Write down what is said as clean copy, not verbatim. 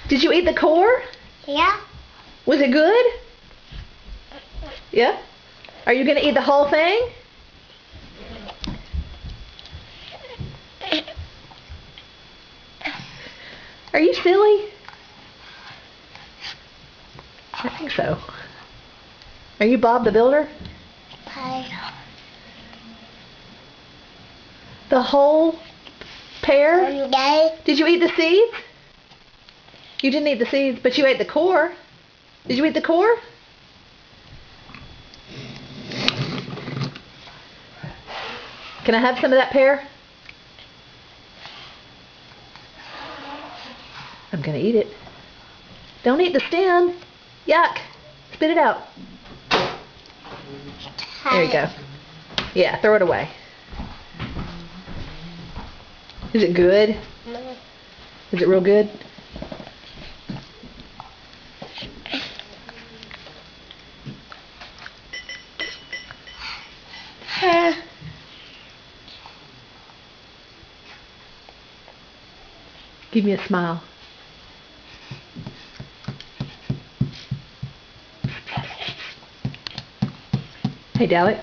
Did you eat the core? Yeah. Was it good? Yeah? Are you going to eat the whole thing? Are you silly? I think so. Are you Bob the Builder? Hi. The whole pear? Okay. Did you eat the seeds? You didn't eat the seeds, but you ate the core. Did you eat the core? Can I have some of that pear? I'm gonna eat it. Don't eat the stem. Yuck. Spit it out. There you go. Yeah, throw it away. Is it good? No. Is it real good? Give me a smile. Hey, Dalek.